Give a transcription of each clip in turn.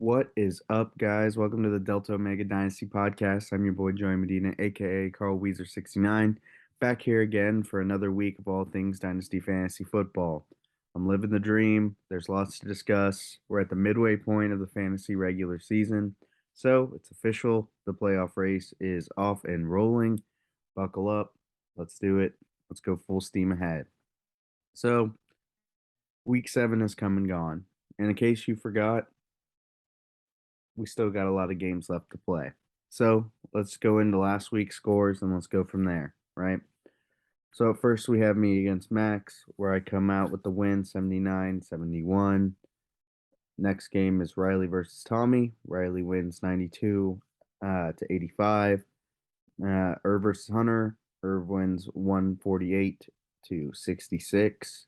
What is up, guys? Welcome to the Delta Omega Dynasty podcast. I'm your boy Joey Medina, aka Carl Weezer 69, back here again for another week of all things Dynasty Fantasy Football. I'm living the dream. There's lots to discuss. We're at the midway point of the fantasy regular season, so it's official. The playoff race is off and rolling. Buckle up. Let's do it. Let's go full steam ahead. So, week 7 has come and gone. And in case you forgot, we still got a lot of games left to play. So let's go into last week's scores and let's go from there, right? So at first we have me against Max, where I come out with the win 79-71. Next game is Riley versus Tommy. Riley wins 92 to 85. Irv versus Hunter. Irv wins 148 to 66.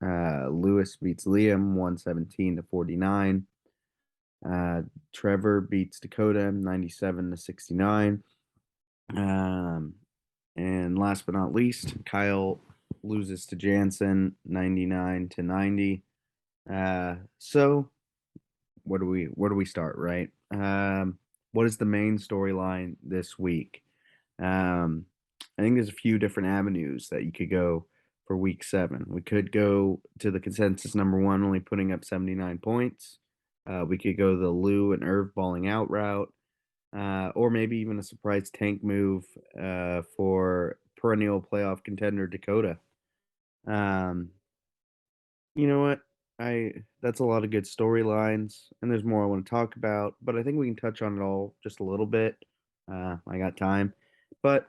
Lewis beats Liam 117 to 49. Trevor beats Dakota 97 to 69. Um, and last but not least, Kyle loses to Jansen 99 to 90. So where do we start, right? What is the main storyline this week? I think there's a few different avenues that you could go for week 7. We could go to the consensus number 1, only putting up 79 points. We could go the Lou and Irv balling out route, or maybe even a surprise tank move for perennial playoff contender Dakota. Um, you know what? I That's a lot of good storylines, and there's more I want to talk about, but I think we can touch on it all just a little bit. I got time, but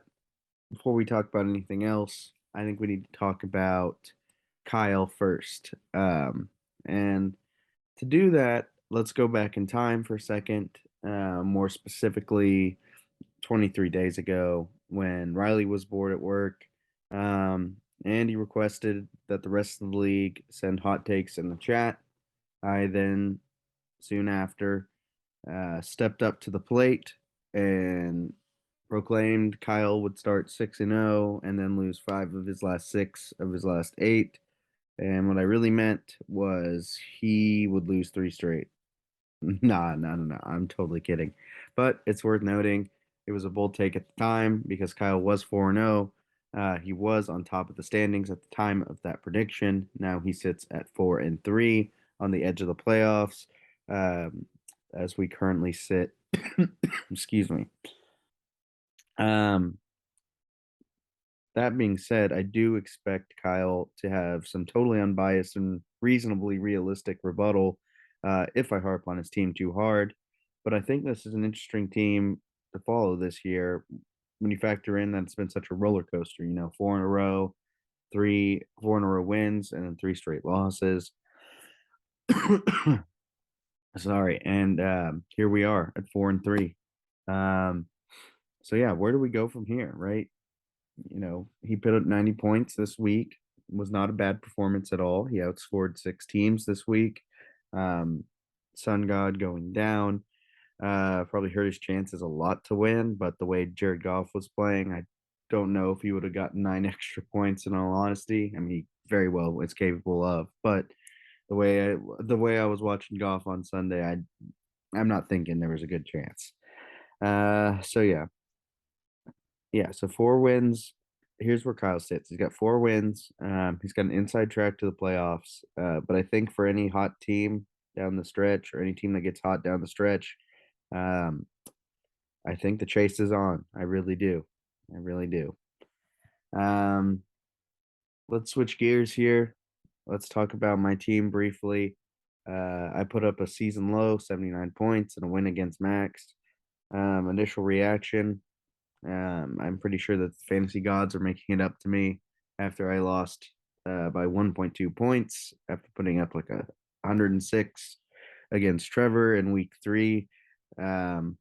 before we talk about anything else, I think we need to talk about Kyle first. And to do that, let's go back in time for a second, more specifically 23 days ago when Riley was bored at work. And he requested that the rest of the league send hot takes in the chat. I then, soon after, stepped up to the plate and proclaimed Kyle would start 6-0 and then lose 5 of his last 6 of his last 8. And what I really meant was he would lose 3 straight. Nah, no, no, no. I'm totally kidding. But it's worth noting it was a bold take at the time because Kyle was 4-0. He was on top of the standings at the time of that prediction. Now he sits at 4-3 on the edge of the playoffs, um, as we currently sit. Excuse me. Um, that being said, I do expect Kyle to have some totally unbiased and reasonably realistic rebuttal if I harp on his team too hard. But I think this is an interesting team to follow this year when you factor in that it's been such a roller coaster. 4 in a row, 4 in a row wins, and then 3 straight losses. Sorry, and here we are at 4-3. Um, so yeah, where do we go from here, right? He put up 90 points this week. Was not a bad performance at all. He outscored 6 teams this week. Um, Sun God going down probably hurt his chances a lot to win, but the way Jared Goff was playing, I don't know if he would have gotten 9 extra points in all honesty. I mean, he very well is capable of, but the way I was watching Goff on Sunday, I'm not thinking there was a good chance. So yeah, so 4 wins. Here's where Kyle sits. He's got 4 wins. He's got an inside track to the playoffs. But I think for any hot team down the stretch, or any team that gets hot down the stretch, um, I think the chase is on. I really do. I really do. Um, let's switch gears here. Let's talk about my team briefly. I put up a season low, 79 points, and a win against Max. Initial reaction, I'm pretty sure that the fantasy gods are making it up to me after I lost by 1.2 points after putting up like 106 against Trevor in week 3. Um,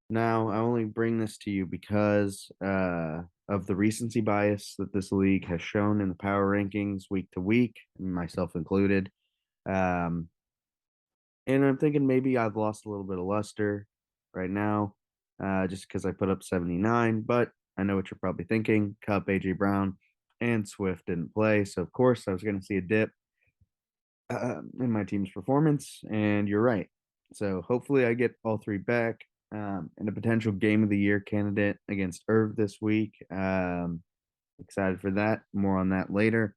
Now, I only bring this to you because of the recency bias that this league has shown in the power rankings week to week, myself included. Um, and I'm thinking maybe I've lost a little bit of luster right now, just because I put up 79. But I know what you're probably thinking. Cup, AJ Brown, and Swift didn't play, so of course I was going to see a dip in my team's performance. And you're right. So hopefully I get all three back. And a potential game of the year candidate against Irv this week. Excited for that. More on that later.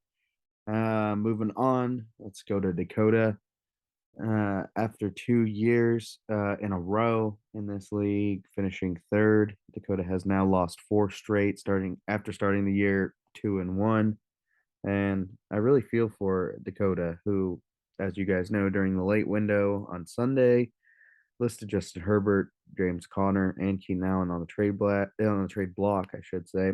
Moving on, let's go to Dakota. After 2 years in a row in this league, finishing third, Dakota has now lost four straight, starting the year 2-1. And I really feel for Dakota, who, as you guys know, during the late window on Sunday, listed Justin Herbert, James Conner, and Keenan Allen on the trade block, I should say.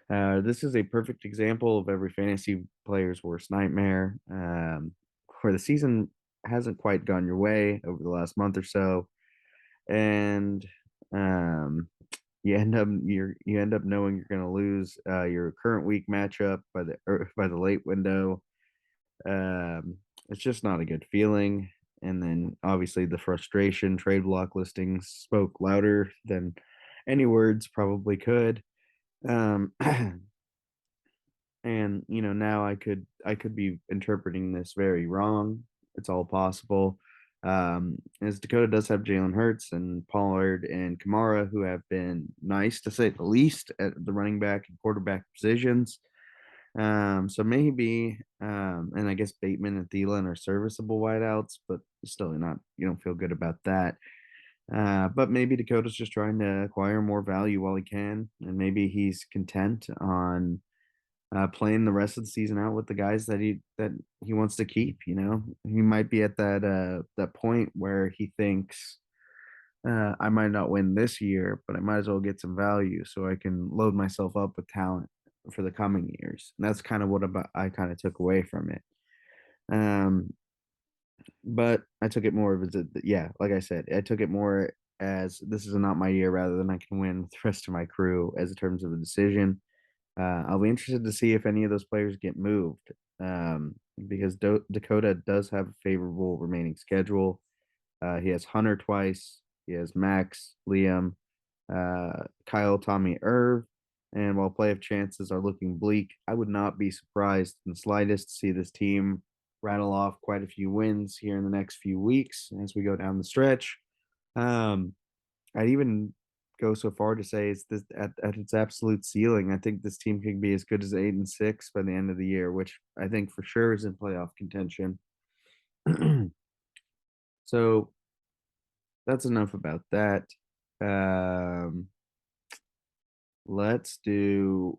This is a perfect example of every fantasy player's worst nightmare, where the season hasn't quite gone your way over the last month or so, and um, you end up knowing you're going to lose your current week matchup by the late window. It's just not a good feeling. And then obviously the frustration, trade block listings spoke louder than any words probably could. Um, and now I could be interpreting this very wrong. It's all possible. As Dakota does have Jalen Hurts and Pollard and Kamara, who have been nice to say the least at the running back and quarterback positions. So maybe, and I guess Bateman and Thielen are serviceable wideouts, but still not, you don't feel good about that. But maybe Dakota's just trying to acquire more value while he can, and maybe he's content on playing the rest of the season out with the guys that he wants to keep. He might be at that point where he thinks I might not win this year, but I might as well get some value so I can load myself up with talent for the coming years. And that's kind of I kind of took away from it. Um, but I took it more of yeah, like I said, I took it more as this is not my year rather than I can win with the rest of my crew as in terms of a decision. I'll be interested to see if any of those players get moved because Dakota does have a favorable remaining schedule. He has Hunter twice. He has Max, Liam, Kyle, Tommy, Irv. And while playoff chances are looking bleak, I would not be surprised in the slightest to see this team rattle off quite a few wins here in the next few weeks as we go down the stretch. Um, I'd even go so far to say it's this at its absolute ceiling. I think this team can be as good as 8-6 by the end of the year, which I think for sure is in playoff contention. So that's enough about that. Um, let's do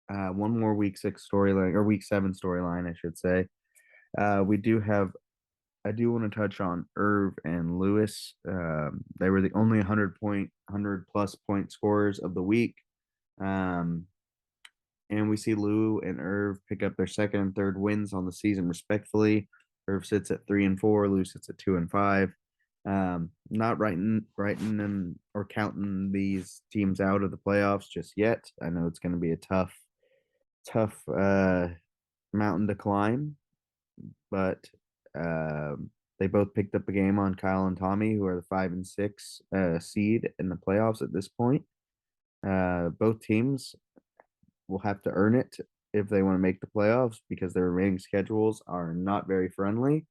one more week 6 storyline or week 7 storyline, I should say. We do have I do want to touch on Irv and Lewis. They were the only 100 plus point scorers of the week. Um, and we see Lou and Irv pick up their second and third wins on the season respectfully. Irv sits at 3-4, Lou sits at 2-5. Not writing them or counting these teams out of the playoffs just yet. I know it's going to be a tough mountain to climb, but they both picked up a game on Kyle and Tommy, who are the 5-6 seed in the playoffs at this point. Both teams will have to earn it if they want to make the playoffs because their remaining schedules are not very friendly.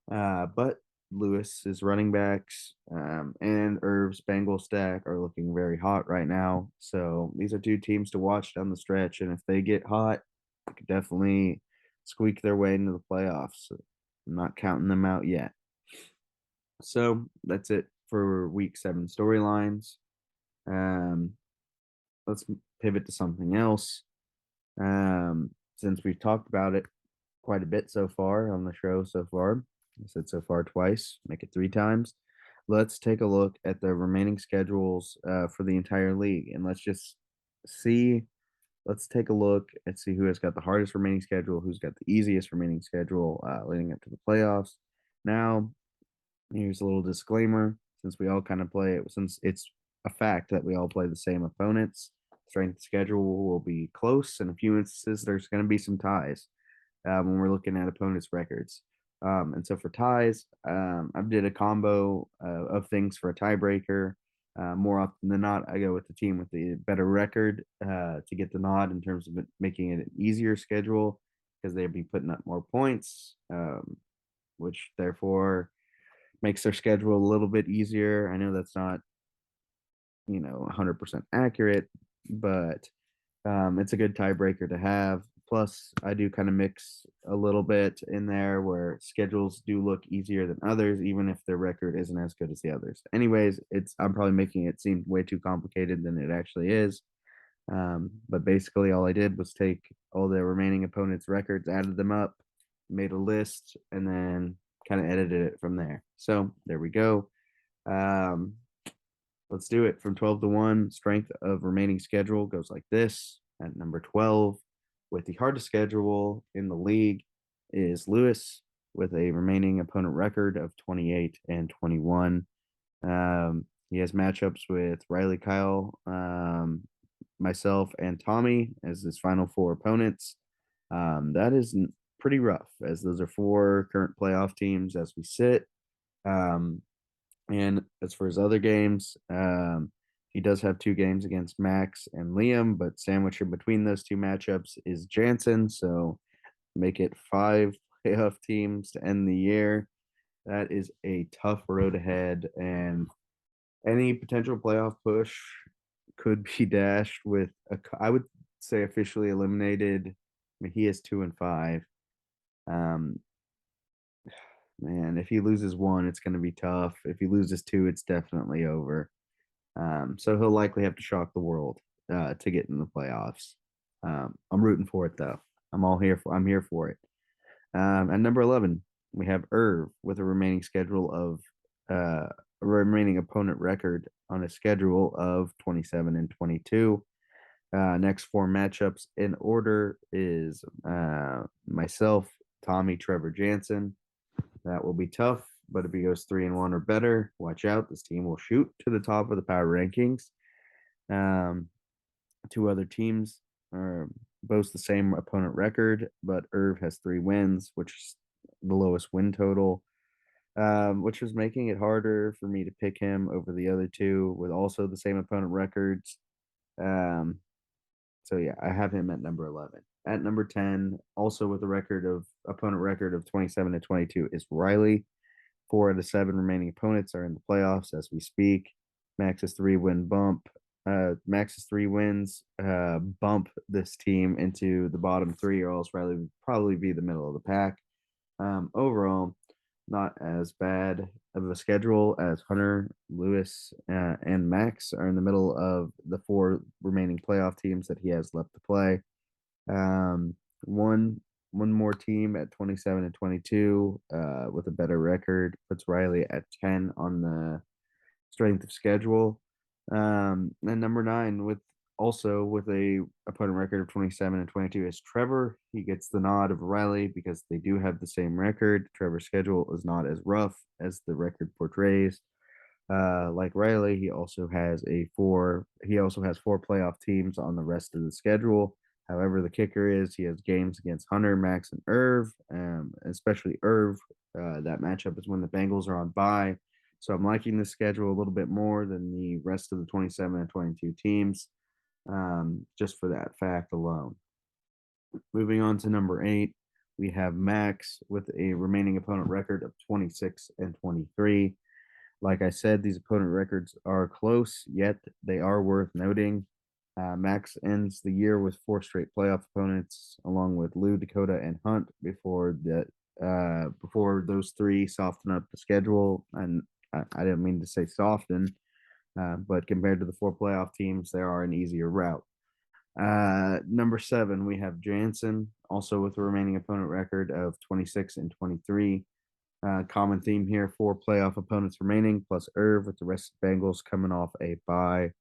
But Lewis's running backs and Irv's Bengal stack are looking very hot right now. So these are two teams to watch down the stretch. And if they get hot, they could definitely squeak their way into the playoffs. I'm not counting them out yet. So that's it for week 7 storylines. Um, let's pivot to something else. Since we've talked about it quite a bit so far on the show so far, I said so far twice, make it 3 times. Let's take a look at the remaining schedules for the entire league, and see. Let's take a look and see who has got the hardest remaining schedule, who's got the easiest remaining schedule leading up to the playoffs. Now, here's a little disclaimer: since it's a fact that we all play the same opponents, strength schedule will be close. In a few instances, there's going to be some ties when we're looking at opponents' records. And so for ties, I did a combo of things for a tiebreaker. More often than not, I go with the team with the better record to get the nod in terms of making it an easier schedule because they'd be putting up more points, which therefore makes their schedule a little bit easier. I know that's not 100% accurate, but it's a good tiebreaker to have. Plus, I do kind of mix a little bit in there where schedules do look easier than others, even if their record isn't as good as the others. Anyways, I'm probably making it seem way too complicated than it actually is. But basically, all I did was take all the remaining opponents' records, added them up, made a list, and then kind of edited it from there. So there we go. Um, let's do it from 12 to 1. Strength of remaining schedule goes like this. At number 12, with the hardest schedule in the league, is Lewis with a remaining opponent record of 28 and 21. He has matchups with Riley, Kyle, myself, and Tommy as his final four opponents. That is pretty rough, as those are four current playoff teams as we sit. And as for his other games, he does have two games against Max and Liam, but sandwiched in between those two matchups is Jansen. So make it five playoff teams to end the year. That is a tough road ahead, and any potential playoff push could be dashed with I would say officially eliminated. I mean, he is 2-5. Um, man, if he loses one, it's going to be tough. If he loses two, it's definitely over. So he'll likely have to shock the world to get in the playoffs. I'm rooting for it though. I'm here for it. At number 11, we have Irv with a remaining schedule of a remaining opponent record on a schedule of 27 and 22. Next four matchups in order is myself, Tommy, Trevor, Jansen. That will be tough, but if he goes 3-1 or better, watch out. This team will shoot to the top of the power rankings. Two other teams boast the same opponent record, but Irv has 3 wins, which is the lowest win total, which was making it harder for me to pick him over the other two with also the same opponent records. So yeah, I have him at number 11. At number 10, also with a opponent record of 27 to 22, is Riley. 4 of the 7 remaining opponents are in the playoffs as we speak. Max's 3 wins bump this team into the bottom three, or else Riley would probably be the middle of the pack. Overall, not as bad of a schedule as Hunter, Lewis, and Max are in the middle of the 4 remaining playoff teams that he has left to play. One more team at 27 and 22 with a better record puts Riley at 10 on the strength of schedule. And number 9 with a opponent record of 27 and 22 is Trevor. He gets the nod of Riley because they do have the same record. Trevor's schedule is not as rough as the record portrays. Like Riley, he also has 4 playoff teams on the rest of the schedule. However, the kicker is he has games against Hunter, Max, and Irv, especially Irv. That matchup is when the Bengals are on bye. So I'm liking the schedule a little bit more than the rest of the 27 and 22 teams, just for that fact alone. Moving on to number 8, we have Max with a remaining opponent record of 26 and 23. Like I said, these opponent records are close, yet they are worth noting. Max ends the year with 4 straight playoff opponents, along with Lou, Dakota, and Hunt before those 3 soften up the schedule. And I didn't mean to say soften, but compared to the 4 playoff teams, they are an easier route. Number 7, we have Jansen, also with a remaining opponent record of 26 and 23. Common theme here: 4 playoff opponents remaining, plus Irv, with the rest of the Bengals coming off a bye.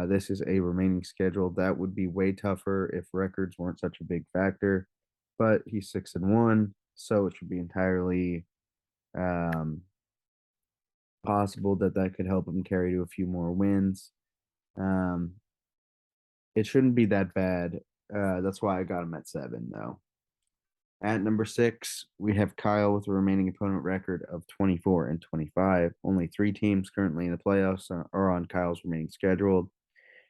This is a remaining schedule that would be way tougher if records weren't such a big factor, but he's 6-1, so it should be entirely possible that could help him carry to a few more wins. It shouldn't be that bad. That's why I got him at 7, though. At number 6, we have Kyle with a remaining opponent record of 24 and 25. Only 3 teams currently in the playoffs are on Kyle's remaining schedule.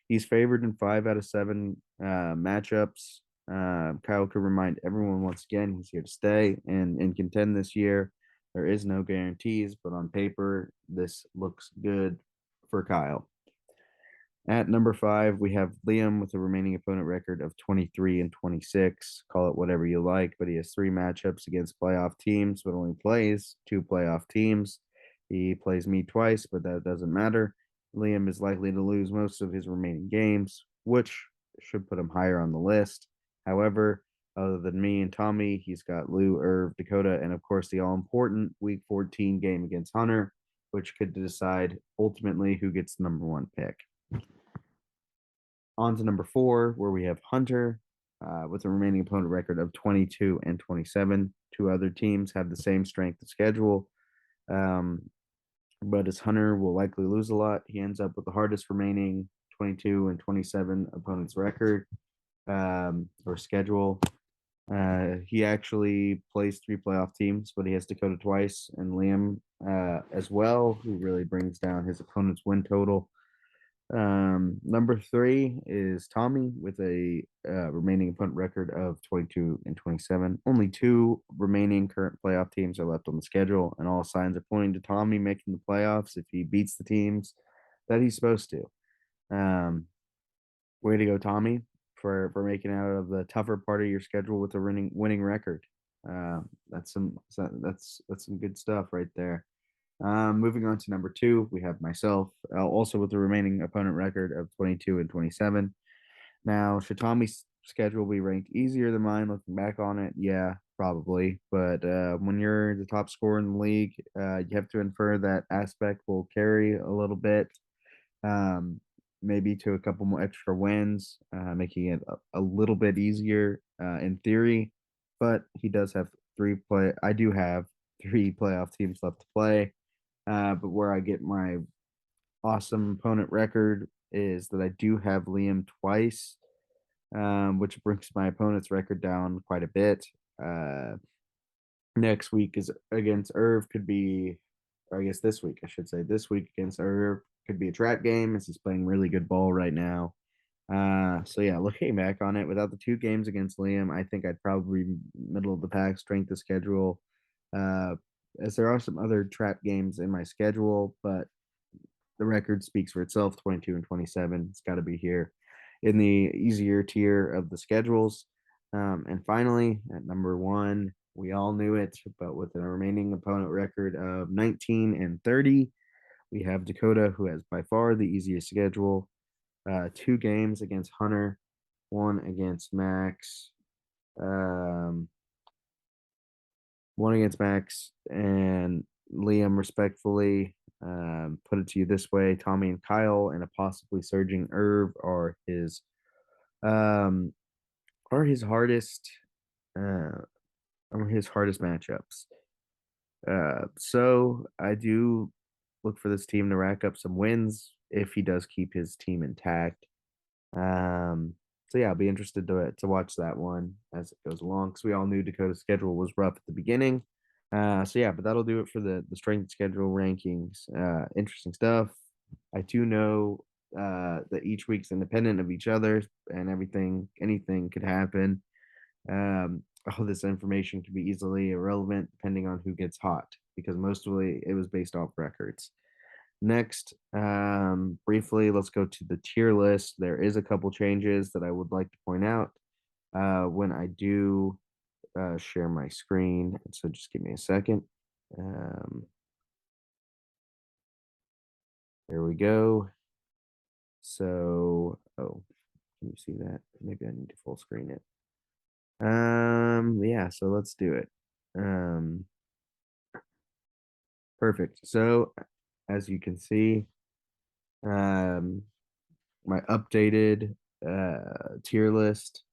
He's favored in 5 out of 7 matchups. Kyle could remind everyone once again he's here to stay and contend this year. There is no guarantees, but on paper, this looks good for Kyle. At number 5, we have Liam with a remaining opponent record of 23 and 26. Call it whatever you like, but he has 3 matchups against playoff teams, but only plays 2 playoff teams. He plays me twice, but that doesn't matter. Liam is likely to lose most of his remaining games, which should put him higher on the list. However, other than me and Tommy, he's got Lou, Irv, Dakota, and of course the all important Week 14 game against Hunter, which could decide ultimately who gets the number 1 pick. On to number 4, where we have Hunter with a remaining opponent record of 22 and 27. 2 other teams have the same strength of schedule, but as Hunter will likely lose a lot, he ends up with the hardest remaining 22 and 27 opponents record or schedule. He actually plays 3 playoff teams, but he has Dakota twice and Liam as well, who really brings down his opponent's win total. Number 3 is Tommy with a remaining opponent record of 22 and 27. Only 2 remaining current playoff teams are left on the schedule, and all signs are pointing to Tommy making the playoffs if he beats the teams that he's supposed to. Way to go, Tommy, for making out of the tougher part of your schedule with a winning record. That's some good stuff right there. Moving on to number 2, we have myself, also with the remaining opponent record of 22 and 27. Now, should Tommy's schedule be ranked easier than mine? Looking back on it, yeah, probably. But when you're the top scorer in the league, you have to infer that aspect will carry a little bit, maybe to a couple more extra wins, making it a little bit easier in theory. But he does have 3 play. I do have 3 playoff teams left to play. But where I get my awesome opponent record is that I do have Liam twice, which brings my opponent's record down quite a bit. Next week is against Irv, could be, or I guess this week, I should say, this week against Irv could be a trap game as he's playing really good ball right now. So yeah, looking back on it, without the 2 games against Liam, I think I'd probably be middle of the pack strength of schedule. As there are some other trap games in my schedule, but the record speaks for itself, 22 and 27. It's got to be here in the easier tier of the schedules. And finally, at number 1, we all knew it, but with a remaining opponent record of 19 and 30, we have Dakota, who has by far the easiest schedule. 2 games against Hunter, 1 against Max, 1 against Max and Liam, respectfully. Put it to you this way: Tommy and Kyle, and a possibly surging Irv um, are his hardest matchups. So I do look for this team to rack up some wins if he does keep his team intact. So yeah, I'll be interested to watch that one as it goes along because we all knew Dakota's schedule was rough at the beginning. So yeah, but that'll do it for the strength schedule rankings. Interesting stuff. I do know that each week's independent of each other, and anything could happen. All this information can be easily irrelevant depending on who gets hot because mostly it was based off records. Next, briefly, let's go to the tier list. There is a couple changes that I would like to point out when I do share my screen. So just give me a second. There we go. So, oh, can you see that? Maybe I need to full screen it. Yeah, so let's do it. Perfect. So, as you can see, my updated tier list.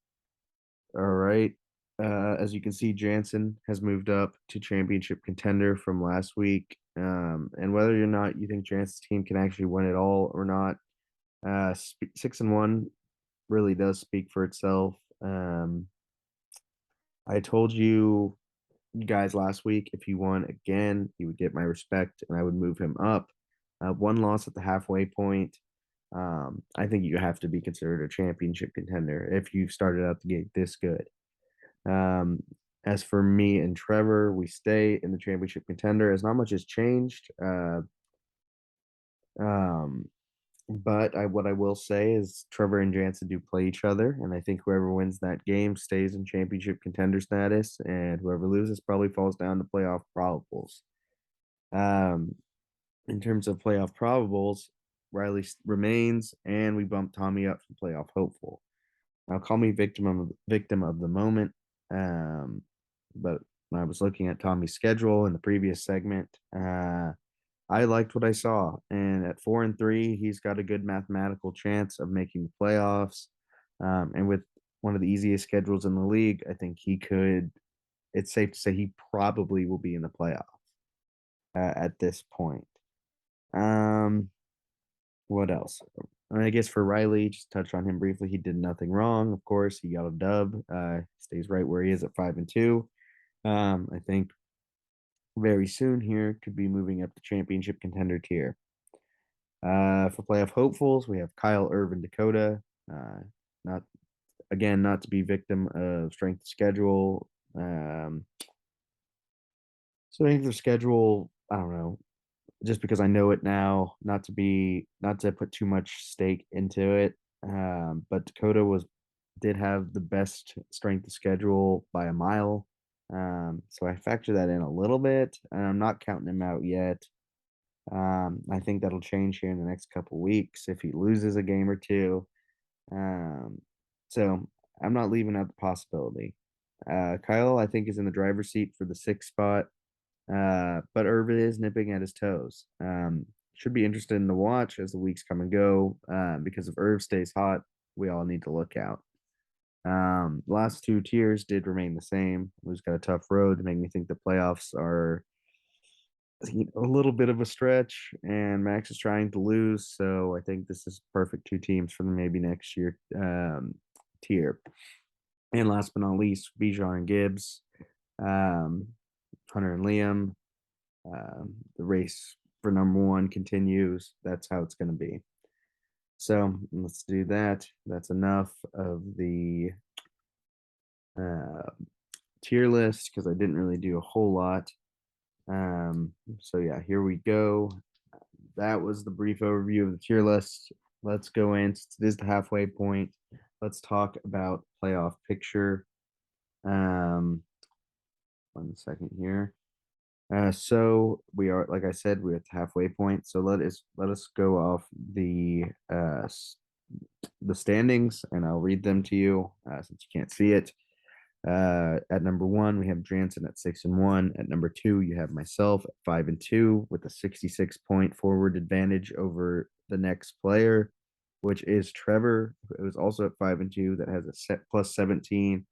All right. As you can see, Jansen has moved up to championship contender from last week. And whether or not you think Jansen's team can actually win it all or not, 6-1 really does speak for itself. I told you guys last week if he won again, he would get my respect and I would move him up. 1 loss at the halfway point. I think you have to be considered a championship contender if you started out the gate this good. As for me and Trevor, we stay in the championship contender as not much has changed. Um, but what I will say is Trevor and Jansen do play each other, and I think whoever wins that game stays in championship contender status, and whoever loses probably falls down to playoff probables. Um, in terms of playoff probables, Riley remains, and we bumped Tommy up from playoff hopeful. Now, call me victim of the moment. Um, but when I was looking at Tommy's schedule in the previous segment, I liked what I saw. And at 4-3, he's got a good mathematical chance of making the playoffs. And with one of the easiest schedules in the league, I think he could. It's safe to say he probably will be in the playoff at this point. Um, what else? I guess for Riley, just touch on him briefly. He did nothing wrong. Of course, he got a dub. Stays right where he is at 5-2. I think very soon here could be moving up the championship contender tier. For playoff hopefuls, we have Kyle, Irvin, Dakota. Not again, not to be victim of strength of schedule. Strength of schedule. I don't know. Just because I know it now, not to put too much stake into it. But Dakota did have the best strength of schedule by a mile. So I factor that in a little bit, and I'm not counting him out yet. I think that'll change here in the next couple weeks if he loses a game or two. Um, so I'm not leaving out the possibility. Kyle, I think, is in the driver's seat for the sixth spot. But Irvin is nipping at his toes. Should be interesting to watch as the weeks come and go. Because if Irv stays hot, we all need to look out. Last two tiers did remain the same. We've got a tough road to make me think the playoffs are a little bit of a stretch, and Max is trying to lose. So I think this is perfect two teams for the maybe next year tier. And last but not least, Bijan and Gibbs, um, Hunter and Liam. The race for number one continues. That's how it's going to be. So let's do that. That's enough of the uh, tier list because I didn't really do a whole lot. So yeah, here we go. That was the brief overview of the tier list. Let's go in. It is the halfway point. Let's talk about playoff picture. 1 second here. So we are, like I said, we're at the halfway point. So let us go off the standings, and I'll read them to you since you can't see it. At number one, we have Jansen at 6-1. At number two, you have myself at 5-2 with a 66-point forward advantage over the next player, which is Trevor, who is also at 5-2, that has a set plus 17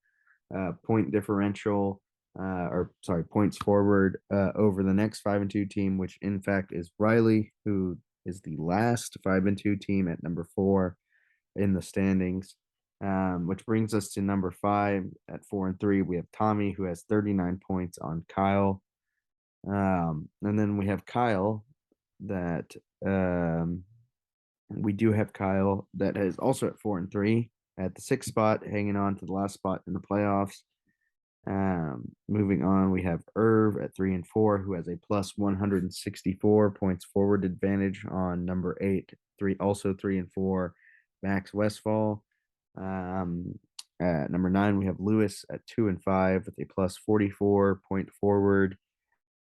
point differential, or sorry, points forward over the next 5-2 team, which in fact is Riley, who is the last 5-2 team at number four in the standings. Which brings us to number five at 4-3. We have Tommy, who has 39 points on Kyle. And then we have Kyle that we do have Kyle that is also at 4-3 at the sixth spot, hanging on to the last spot in the playoffs. Moving on, we have Irv at 3-4, who has a plus 164 points forward advantage on number eight, also 3-4, Max Westfall. At number nine, we have Lewis at 2-5 with a plus 44 point forward.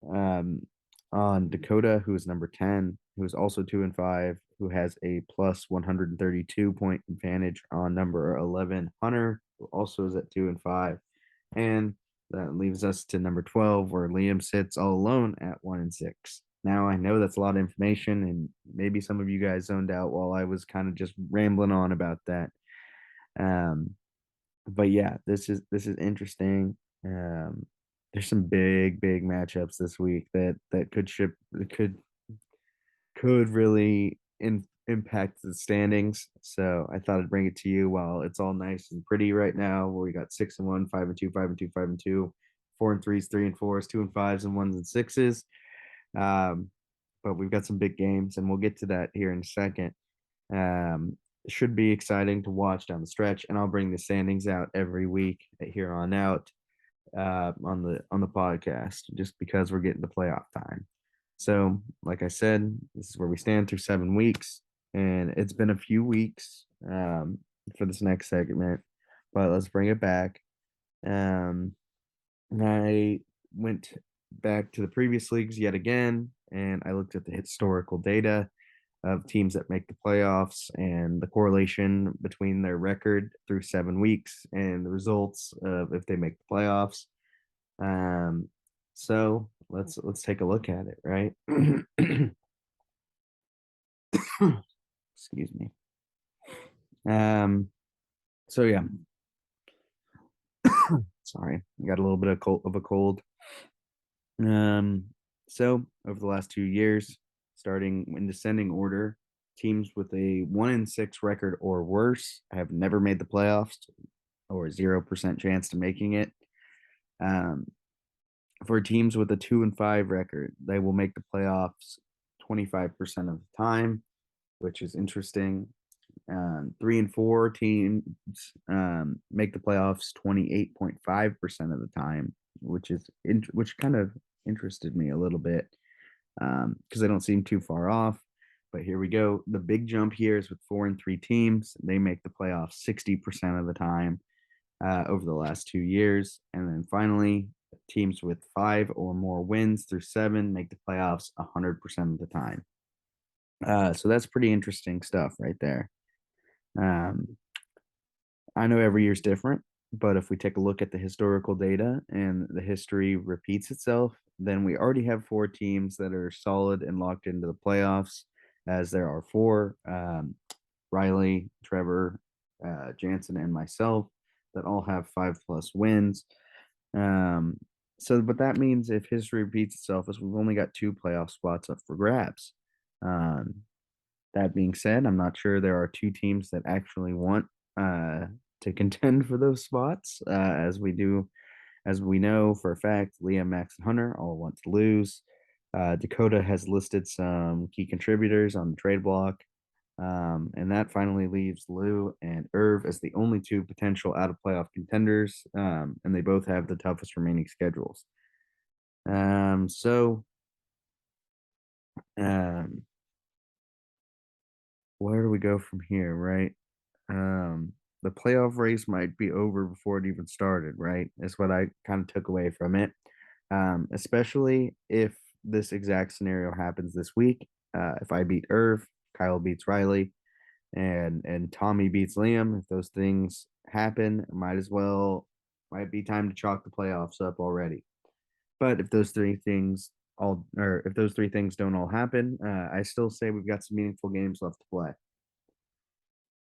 On Dakota, who is number 10, who is also 2-5, who has a plus 132 point advantage on number 11, Hunter, who also is at 2-5. And that leaves us to number 12, where Liam sits all alone at 1-6. Now, I know that's a lot of information, and maybe some of you guys zoned out while I was kind of just rambling on about that. But yeah, this is interesting. There's some big matchups this week that could really impact the standings. So I thought I'd bring it to you while it's all nice and pretty right now, where we got 6-1, 5-2, 5-2, 5-2, 4-3s, 3-4s, 2-5s, and 1-6s. But we've got some big games, and we'll get to that here in a second. It should be exciting to watch down the stretch, and I'll bring the standings out every week here on out. on the podcast just because we're getting to playoff time. So, like I said, this is where we stand through 7 weeks, and it's been a few weeks for this next segment, but let's bring it back. Um, I went back to the previous leagues yet again, and I looked at the historical data of teams that make the playoffs and the correlation between their record through 7 weeks and the results of if they make the playoffs. Um, so let's take a look at it, right? Excuse me. Um, so yeah, sorry, I got a little bit of a cold. Um, so over the last 2 years, starting in descending order, teams with a 1-6 record or worse have never made the playoffs or 0% chance to making it. Um, for teams with a 2-5 record, they will make the playoffs 25% of the time, which is interesting. 3 and 4 teams make the playoffs 28.5% of the time, which kind of interested me a little bit because they don't seem too far off. But here we go. The big jump here is with 4 and 3 teams. They make the playoffs 60% of the time over the last 2 years. And then finally, teams with 5 or more wins through 7 make the playoffs 100% of the time. So that's pretty interesting stuff right there. Um, I know every year's different, but if we take a look at the historical data and the history repeats itself, then we already have 4 teams that are solid and locked into the playoffs, as there are 4 Riley, Trevor, Jansen, and myself that all have 5+ wins. Um, so, but that means if history repeats itself, is we've only got 2 playoff spots up for grabs. Um, that being said, I'm not sure there are 2 teams that actually want to contend for those spots, as we know for a fact, Liam, Max, and Hunter all want to lose. Dakota has listed some key contributors on the trade block, and that finally leaves Lou and Irv as the only 2 potential out of playoff contenders, and they both have the toughest remaining schedules. So, um, where do we go from here, right? Um, the playoff race might be over before it even started, right? Is what I kind of took away from it. Especially if this exact scenario happens this week. If I beat Irv, Kyle beats Riley, and Tommy beats Liam. If those things happen, might be time to chalk the playoffs up already. But if those 3 things if those 3 things don't all happen, I still say we've got some meaningful games left to play.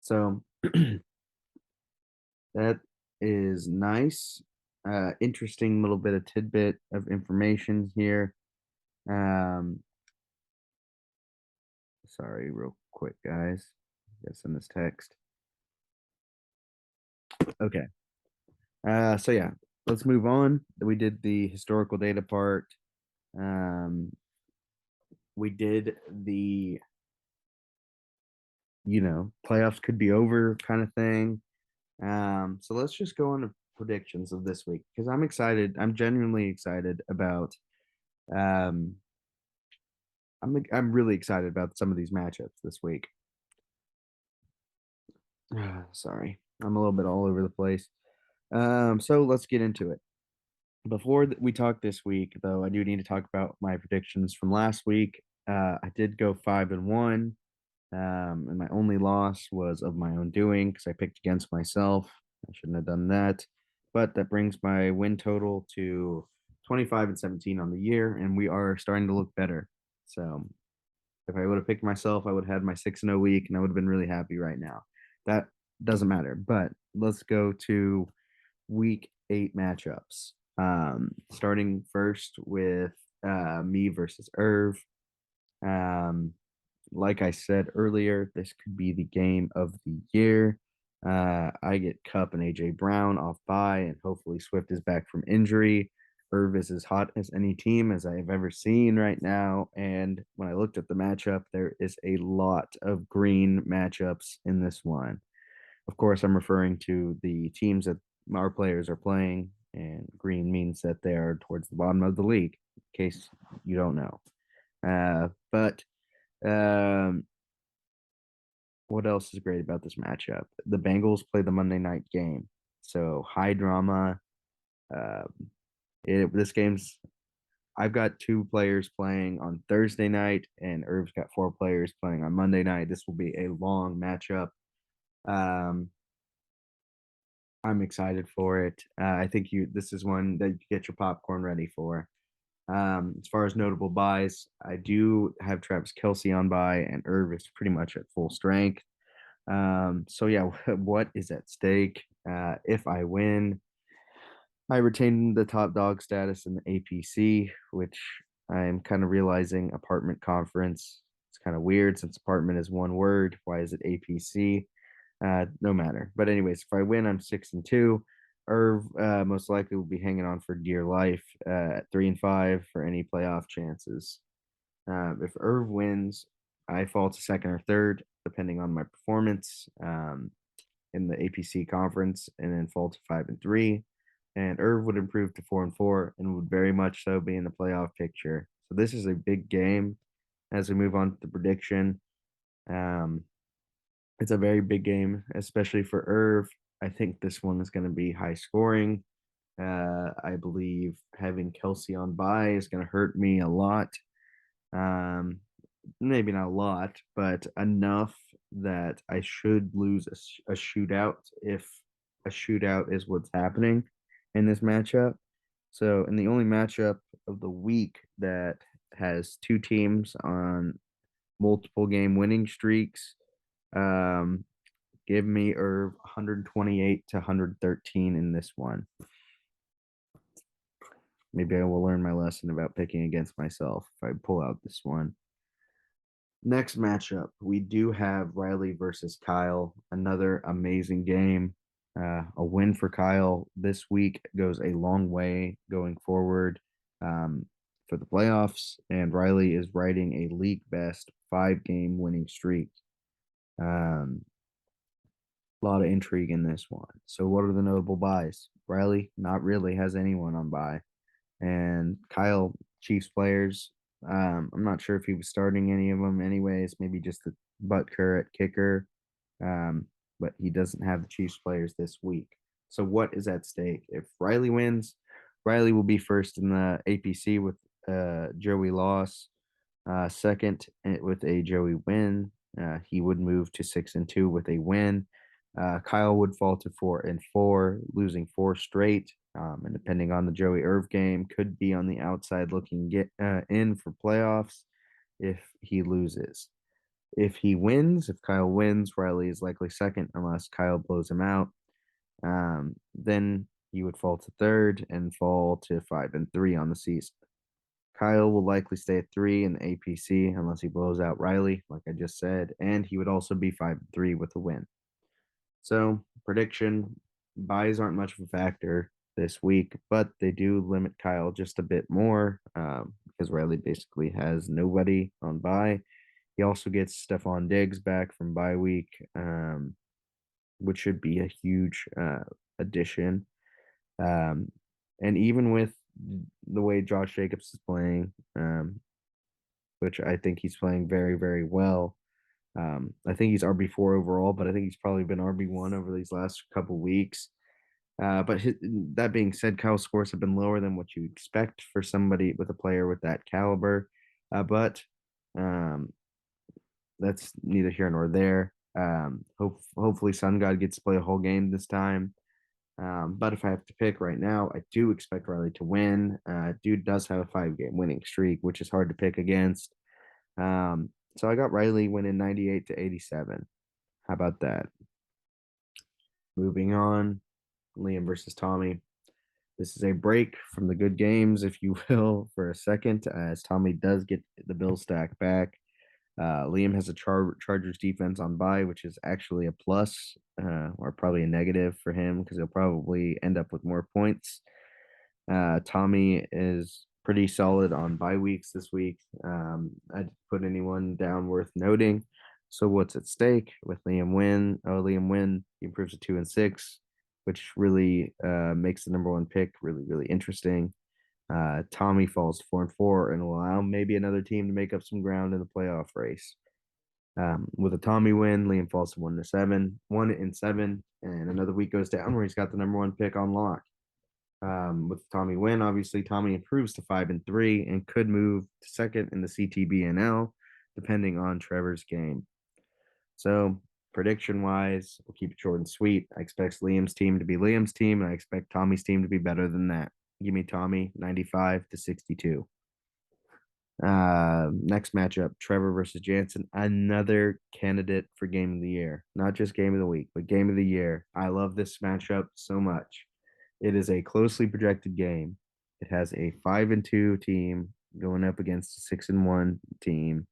So that is nice. Interesting little bit of tidbit of information here. Um, sorry, real quick, guys. Gotta send this text. Okay. So yeah, let's move on. We did the historical data part. Um, we did the playoffs could be over kind of thing. So let's just go on to predictions of this week because I'm excited. I'm genuinely excited about um I'm really excited about some of these matchups this week. Sorry, I'm a little bit all over the place. So let's get into it. Before we talk this week, though, I do need to talk about my predictions from last week. I did go 5-1, and my only loss was of my own doing because I picked against myself. I shouldn't have done that, but that brings my win total to 25-17 on the year, and we are starting to look better. So if I would have picked myself, I would have had my 6-0 week, and I would have been really happy right now. That doesn't matter. But let's go to week 8 matchups. Starting first with me versus Irv. Um, like I said earlier, this could be the game of the year. I get Cup and AJ Brown off bye, and hopefully Swift is back from injury. Irv is as hot as any team as I have ever seen right now. And when I looked at the matchup, there is a lot of green matchups in this one. Of course, I'm referring to the teams that our players are playing. and green means that they are towards the bottom of the league, in case you don't know. But what else is great about this matchup? The Bengals play the Monday night game, so high drama. Um, this game's I've got two players playing on Thursday night, and Irv's got four players playing on Monday night. This will be a long matchup. Um, I'm excited for it. I think this is one that you get your popcorn ready for. As far as notable buys, I do have Travis Kelsey on buy, and Irv is pretty much at full strength. So yeah, what is at stake? If I win, I retain the top dog status in the APC, which I'm kind of realizing apartment conference. It's kind of weird since apartment is one word. Why is it APC? No matter. But anyways, if I win, I'm 6-2. Irv most likely will be hanging on for dear life at 3-5 for any playoff chances. If Irv wins, I fall to second or third, depending on my performance in the APC conference, and then fall to 5-3. And Irv would improve to 4-4 and would very much so be in the playoff picture. So this is a big game as we move on to the prediction. Um, it's a very big game, especially for Irv. I think this one is going to be high scoring. I believe having Kelsey on bye is going to hurt me a lot. Um, Maybe not a lot, but enough that I should lose a shootout if a shootout is what's happening in this matchup. So, in the only matchup of the week that has two teams on multiple game winning streaks, um, give me Irv 128 to 113 in this one. Maybe I will learn my lesson about picking against myself if I pull out this one. Next matchup, we do have Riley versus Kyle. Another amazing game. A win for Kyle this week goes a long way going forward for the playoffs. And Riley is riding a league best 5 game winning streak. A lot of intrigue in this one. So, what are the notable buys? Riley, not really, has anyone on buy. And Kyle, Chiefs players. I'm not sure if he was starting any of them, anyways. Maybe just the Butker at kicker. Um, but he doesn't have the Chiefs players this week. So what is at stake? If Riley wins, Riley will be first in the APC with Joey loss. Second with a Joey win. He would move to 6-2 with a win. Kyle would fall to 4-4, losing 4 straight. And depending on the Joey Irv game, could be on the outside looking in for playoffs if he loses. If Kyle wins, Riley is likely second unless Kyle blows him out. Then he would fall to third and fall to 5-3 on the season. Kyle will likely stay at 3 in the APC unless he blows out Riley, like I just said, and he would also be 5-3 with a win. So, prediction buys aren't much of a factor this week, but they do limit Kyle just a bit more because Riley basically has nobody on bye. He also gets Stephon Diggs back from bye week, which should be a huge addition. Um, and even with the way Josh Jacobs is playing, which I think he's playing very, very well. I think he's RB4 overall, but I think he's probably been RB1 over these last couple weeks. But that being said, Kyle's scores have been lower than what you expect for somebody with a player with that caliber. But um, that's neither here nor there. Hopefully, Sun God gets to play a whole game this time. But if I have to pick right now, I do expect Riley to win. Dude does have a 5 game winning streak, which is hard to pick against. So I got Riley winning 98-87. How about that? Moving on, Liam versus Tommy. This is a break from the good games, if you will, for a second, as Tommy does get the Bill stack back. Liam has a Chargers defense on bye, which is actually a plus or probably a negative for him because he'll probably end up with more points. Tommy is pretty solid on bye weeks this week. I didn't put anyone down worth noting. So what's at stake with Liam win? Oh, Liam win. He improves to 2-6 which really makes the number one pick really, really interesting. Tommy falls to 4-4 and will allow maybe another team to make up some ground in the playoff race. With a Tommy win, Liam falls to 1-7, 1-7, and another week goes down where he's got the number one pick on lock. With Tommy win, obviously Tommy improves to 5-3 and could move to second in the CTBNL, depending on Trevor's game. So prediction wise, we'll keep it short and sweet. I expect Liam's team to be Liam's team, and I expect Tommy's team to be better than that. Give me Tommy 95-62. Next matchup, Trevor versus Jansen, another candidate for game of the year, not just game of the week, but game of the year. I love this matchup so much. It is a closely projected game. It has a 5-2 team going up against a 6-1 team.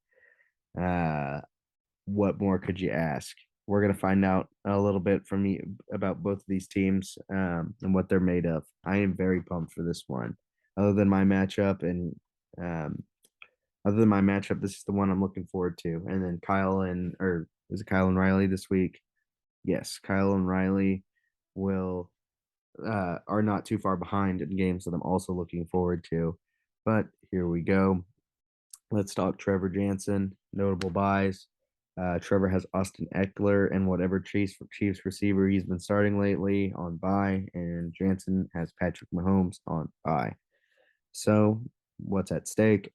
What more could you ask? We're gonna find out a little bit from me about both of these teams and what they're made of. I am very pumped for this one. Other than my matchup um, this is the one I'm looking forward to. And then is it Kyle and Riley this week? Yes, Kyle and Riley will are not too far behind in games that I'm also looking forward to. But here we go. Let's talk Trevor Jansen. Notable buys. Trevor has Austin Eckler and whatever Chiefs receiver he's been starting lately on bye, and Jansen has Patrick Mahomes on bye. So what's at stake?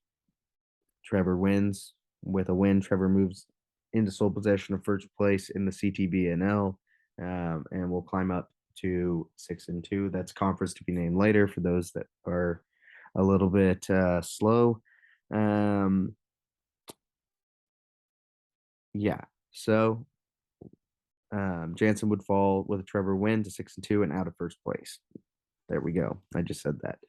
Trevor wins. With a win, Trevor moves into sole possession of first place in the CTBNL, and will climb up to 6-2. That's conference to be named later for those that are a little bit slow. Yeah. So Jansen would fall with a Trevor win to 6-2 and out of first place. There we go. I just said that.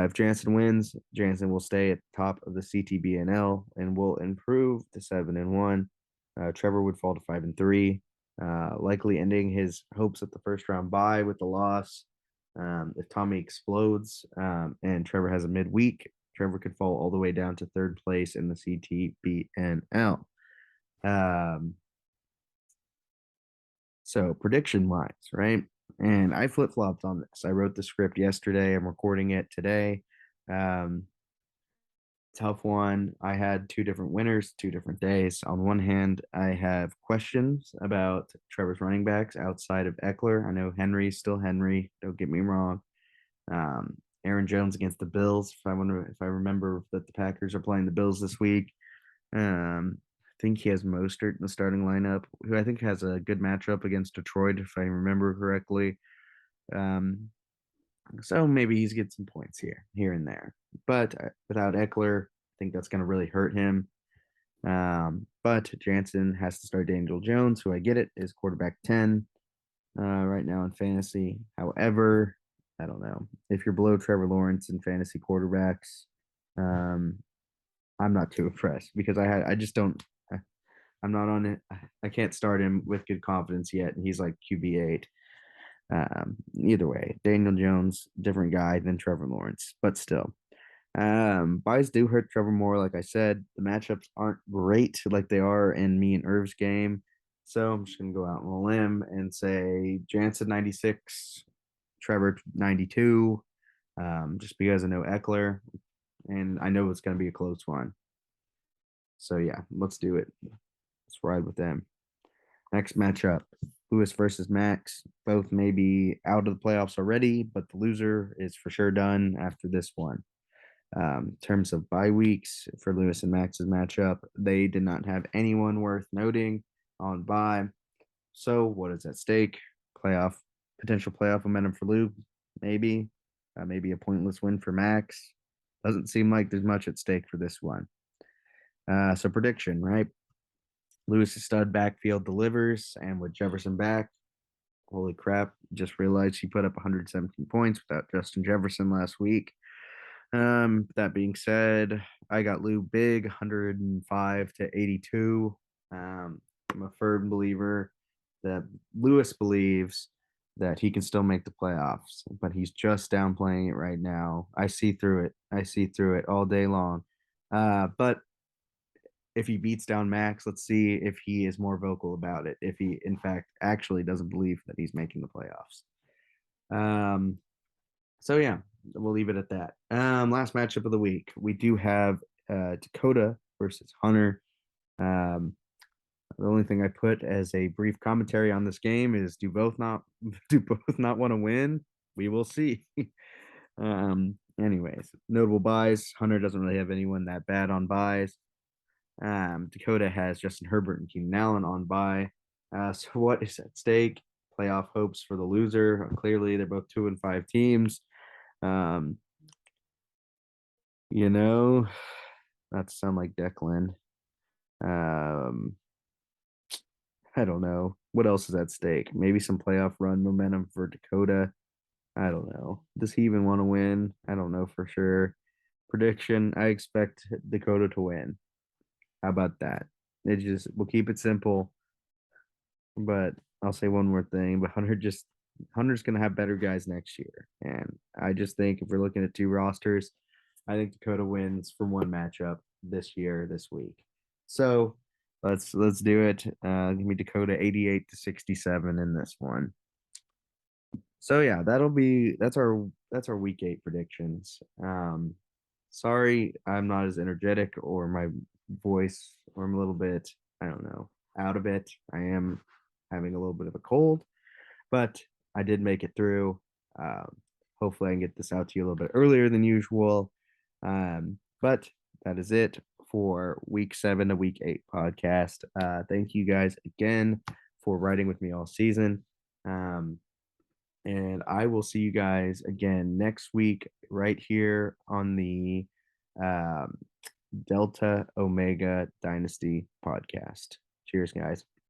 If Jansen wins, Jansen will stay at the top of the CTBNL and will improve to 7-1. Trevor would fall to 5-3, likely ending his hopes at the first round bye with the loss. If Tommy explodes and Trevor has a midweek, Trevor could fall all the way down to third place in the CTBNL. So prediction wise, right? And I flip flopped on this. I wrote the script yesterday. I'm recording it today. Tough one. I had two different winners, 2 different days. On one hand, I have questions about Trevor's running backs outside of Eckler. I know Henry's still Henry. Don't get me wrong. Aaron Jones against the Bills. If I remember that the Packers are playing the Bills this week. I think he has Mostert in the starting lineup, who I think has a good matchup against Detroit, if I remember correctly. So maybe he's get some points here and there. But without Eckler, I think that's going to really hurt him. But Jansen has to start Daniel Jones, who I get it is quarterback 10 right now in fantasy. However, I don't know if you're below Trevor Lawrence in fantasy quarterbacks. I'm not too impressed because I just don't. I'm not on it. I can't start him with good confidence yet, and he's like QB8. Either way, Daniel Jones, different guy than Trevor Lawrence, but still. Buys do hurt Trevor more, like I said. The matchups aren't great like they are in me and Irv's game. So I'm just gonna go out on a limb and say Jansen 96, Trevor 92. Just because I know Eckler and I know it's gonna be a close one. So yeah, let's do it. Let's ride with them. Next matchup, Lewis versus Max. Both may be out of the playoffs already, but the loser is for sure done after this one. In terms of bye weeks for Lewis and Max's matchup, they did not have anyone worth noting on bye. So what is at stake? Potential playoff momentum for Lou, maybe. Maybe a pointless win for Max. Doesn't seem like there's much at stake for this one. So prediction, right? Lewis's stud backfield delivers, and with Jefferson back, holy crap, just realized he put up 117 points without Justin Jefferson last week. That being said, I got Lou big, 105-82. I'm a firm believer that Lewis believes that he can still make the playoffs, but he's just downplaying it right now. I see through it. I see through it all day long. But if he beats down Max, let's see if he is more vocal about it. If he, in fact, actually doesn't believe that he's making the playoffs. Um, so yeah, we'll leave it at that. Last matchup of the week, we do have Dakota versus Hunter. Um, the only thing I put as a brief commentary on this game is do both not want to win? We will see. Anyways, notable buys. Hunter doesn't really have anyone that bad on buys. Dakota has Justin Herbert and Keenan Allen on bye. So what is at stake? Playoff hopes for the loser. Clearly, they're both 2-5 teams. Um, you know, not to sound like Declan. Um, I don't know. What else is at stake? Maybe some playoff run momentum for Dakota. I don't know. Does he even want to win? I don't know for sure. Prediction: I expect Dakota to win. How about that? We'll keep it simple. But I'll say one more thing. But Hunter's gonna have better guys next year. And I just think if we're looking at two rosters, I think Dakota wins for one matchup this week. So let's do it. Give me Dakota 88-67 in this one. So yeah, that's our week 8 predictions. Sorry I'm not as energetic or my voice or I'm a little bit, I don't know, out of it. I am having a little bit of a cold, but I did make it through. Hopefully I can get this out to you a little bit earlier than usual. But that is it for week 7 to week 8 podcast. Thank you guys again for writing with me all season. And I will see you guys again next week right here on the um, Delta Omega Dynasty podcast. Cheers, guys.